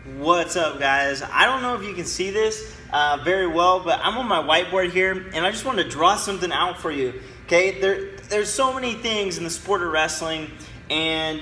What's up, guys? I don't know if you can see this very well, but I'm on my whiteboard here, and I just wanted to draw something out for you. Okay, there's so many things in the sport of wrestling, and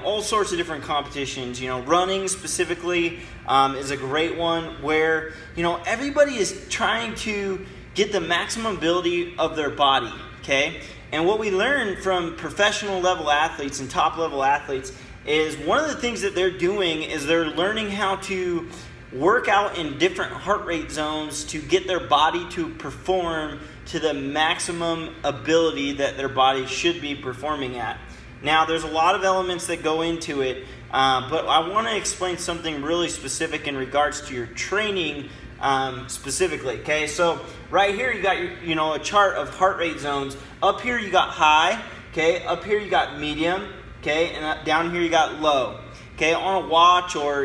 all sorts of different competitions. Running specifically is a great one where everybody is trying to get the maximum ability of their body. Okay, and what we learn from professional level athletes and top level athletes is one of the things that they're doing is they're learning how to work out in different heart rate zones to get their body to perform to the maximum ability that their body should be performing at. Now, there's a lot of elements that go into it, but I want to explain something really specific in regards to your training specifically. Okay, so right here you got a chart of heart rate zones. Up here you got high. Okay, up here you got medium. Okay, and down here you got low. Okay, on a watch or,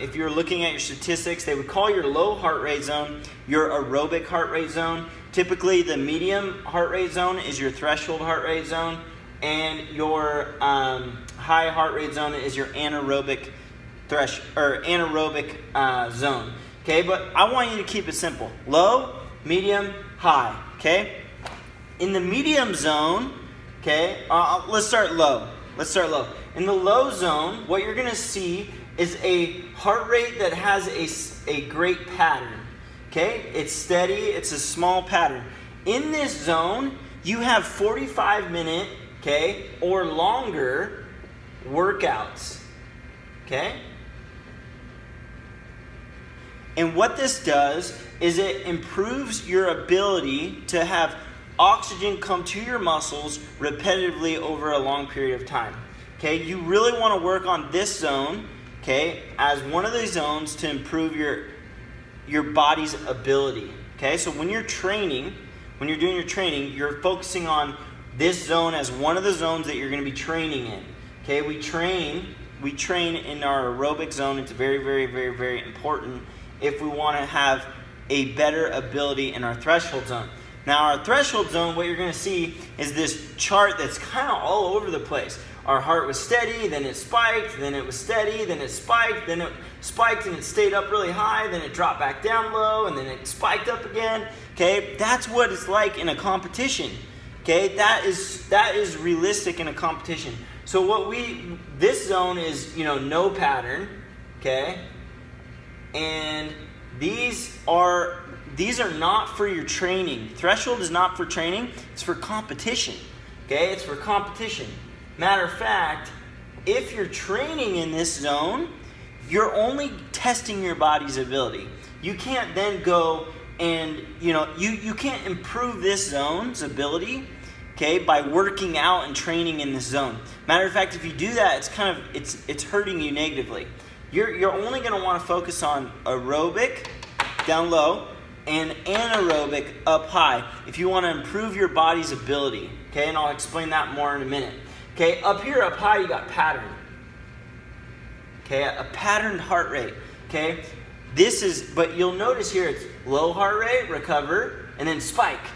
if you're looking at your statistics, they would call your low heart rate zone your aerobic heart rate zone. Typically, the medium heart rate zone is your threshold heart rate zone, and your high heart rate zone is your anaerobic zone. Okay, but I want you to keep it simple. Low, medium, high. Okay, in the medium zone. Okay, let's start low. In the low zone, what you're going to see is a heart rate that has a great pattern. Okay, it's steady, it's a small pattern. In this zone, you have 45-minute, or longer workouts. Okay? And what this does is it improves your ability to have oxygen come to your muscles repetitively over a long period of time. Okay, you really want to work on this zone, as one of these zones to improve your body's ability. Okay, so when you're doing your training, you're focusing on this zone as one of the zones that you're going to be training in. Okay, we train in our aerobic zone. It's very, very, very, very important if we want to have a better ability in our threshold zone. Now, our threshold zone, what you're going to see is this chart that's kind of all over the place. Our heart was steady, then it spiked, then it was steady, then it spiked, then it spiked and it stayed up really high, then it dropped back down low, and then it spiked up again. Okay, that's what it's like in a competition. Okay, that is realistic in a competition. So this zone is, no pattern, okay? And these are not for your training. Threshold is not for training. It's for competition. Okay? It's for competition. Matter of fact, if you're training in this zone, you're only testing your body's ability. You can't then go and, you can't improve this zone's ability, by working out and training in this zone. Matter of fact, if you do that, it's hurting you negatively. You're only going to want to focus on aerobic down low and anaerobic up high if you want to improve your body's ability. Okay, and I'll explain that more in a minute. Okay, up here, up high, you got pattern. Okay, a patterned heart rate. Okay, but you'll notice here it's low heart rate, recover, and then spike.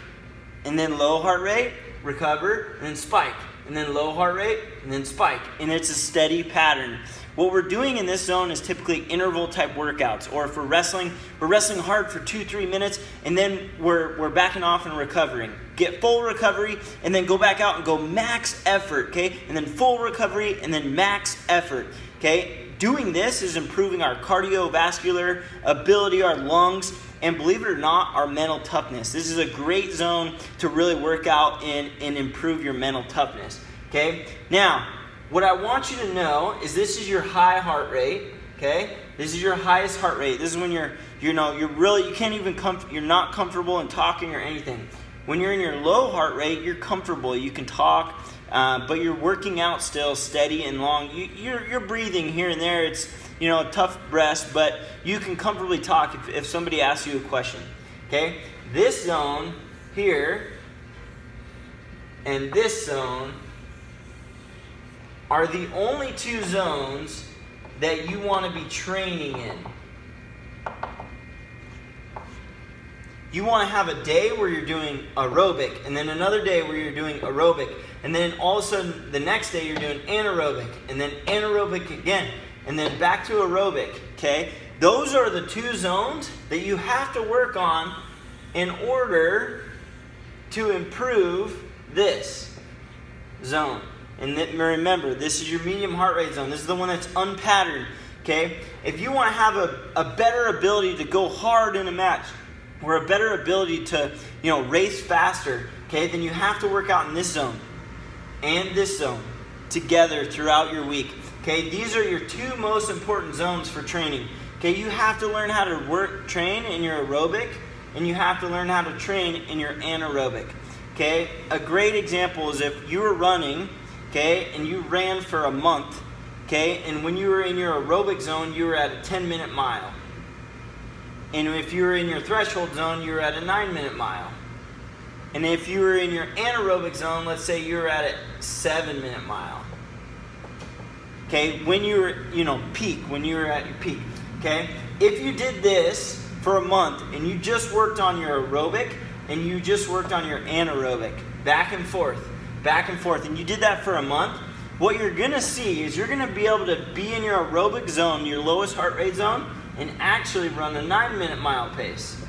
And then low heart rate, recover, and then spike. And then low heart rate, and then spike. And it's a steady pattern. What we're doing in this zone is typically interval type workouts, or if we're wrestling hard for 2-3 minutes, and then we're backing off and recovering. Get full recovery, and then go back out and go max effort, and then full recovery, and then max effort, Doing this is improving our cardiovascular ability, our lungs, and believe it or not, our mental toughness. This is a great zone to really work out and improve your mental toughness, Now, what I want you to know is this is your high heart rate, This is your highest heart rate. This is when you're not comfortable in talking or anything. When you're in your low heart rate, you're comfortable. You can talk, but you're working out still steady and long. You're breathing here and there. It's tough breaths, but you can comfortably talk if somebody asks you a question. This zone here and this zone are the only two zones that you want to be training in. You want to have a day where you're doing aerobic, and then another day where you're doing aerobic, and then all of a sudden the next day you're doing anaerobic, and then anaerobic again. and then back to aerobic, okay? Those are the two zones that you have to work on in order to improve this zone. And remember, this is your medium heart rate zone. This is the one that's unpatterned, okay? If you want to have a better ability to go hard in a match, or a better ability to, race faster, okay, then you have to work out in this zone and this zone together throughout your week. Okay, these are your two most important zones for training. Okay, you have to learn how to train in your aerobic, and you have to learn how to train in your anaerobic. Okay, a great example is if you were running, okay, and you ran for a month, okay, and when you were in your aerobic zone, you were at a 10-minute mile. And if you were in your threshold zone, you were at a 9-minute mile. And if you were in your anaerobic zone, let's say you were at a 7-minute mile. Okay, when you were, peak, when you were at your peak. Okay, if you did this for a month and you just worked on your aerobic and you just worked on your anaerobic, back and forth, and you did that for a month, what you're going to see is you're going to be able to be in your aerobic zone, your lowest heart rate zone, and actually run a 9-minute mile pace.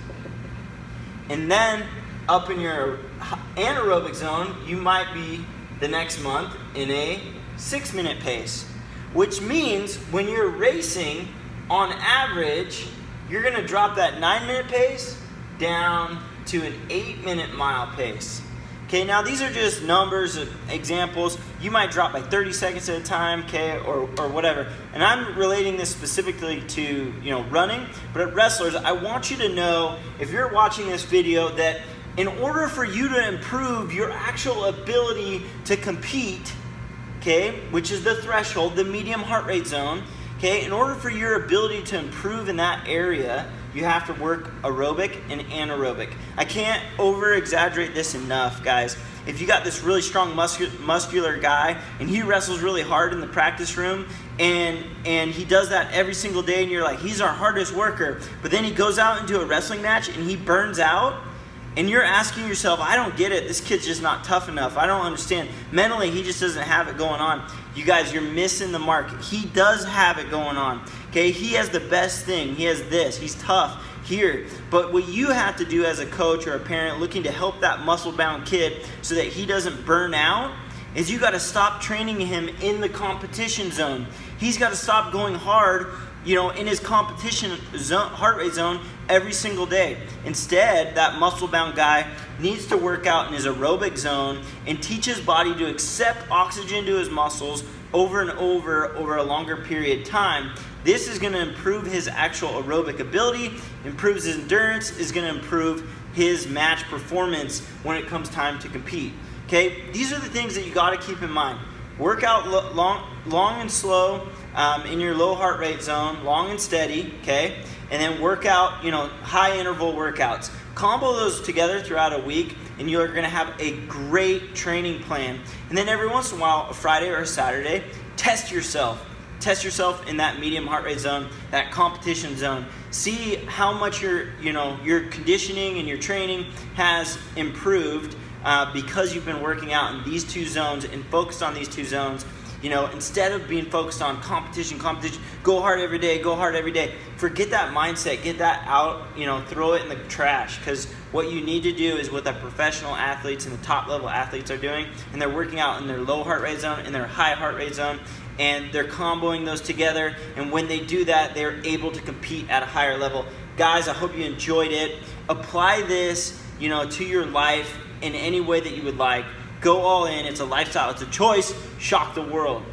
And then up in your anaerobic zone, you might be the next month in a 6-minute pace. Which means when you're racing, on average, you're going to drop that 9-minute pace down to an 8-minute mile pace. Okay, now these are just numbers, examples. You might drop by 30 seconds at a time, okay, or whatever. And I'm relating this specifically to, running. But at wrestlers, I want you to know, if you're watching this video, that in order for you to improve your actual ability to compete, okay, which is the threshold, the medium heart rate zone, okay, in order for your ability to improve in that area, you have to work aerobic and anaerobic. I can't over-exaggerate this enough, guys. If you got this really strong muscular guy and he wrestles really hard in the practice room and he does that every single day and you're like, he's our hardest worker, but then he goes out into a wrestling match and he burns out, and you're asking yourself, I don't get it. This kid's just not tough enough. I don't understand. Mentally, he just doesn't have it going on. You guys, you're missing the mark. He does have it going on. Okay, he has the best thing. He has this. He's tough here. But what you have to do as a coach or a parent looking to help that muscle-bound kid so that he doesn't burn out is you got to stop training him in the competition zone. He's got to stop going hard, in his competition zone, heart rate zone every single day. Instead, that muscle-bound guy needs to work out in his aerobic zone and teach his body to accept oxygen to his muscles over and over a longer period of time. This is going to improve his actual aerobic ability, improves his endurance, is going to improve his match performance when it comes time to compete. Okay, these are the things that you got to keep in mind. Work out long and slow in your low heart rate zone, long and steady, okay? And then work out, high interval workouts. Combo those together throughout a week, and you're going to have a great training plan. And then every once in a while, a Friday or a Saturday, test yourself. Test yourself in that medium heart rate zone, that competition zone. See how much your conditioning and your training has improved because you've been working out in these two zones and focused on these two zones. Instead of being focused on competition, go hard every day. Forget that mindset, get that out, throw it in the trash, because what you need to do is what the professional athletes and the top level athletes are doing, and they're working out in their low heart rate zone and their high heart rate zone, and they're comboing those together, and when they do that, they're able to compete at a higher level. Guys, I hope you enjoyed it. Apply this, to your life in any way that you would like. Go all in. It's a lifestyle. It's a choice. Shock the world.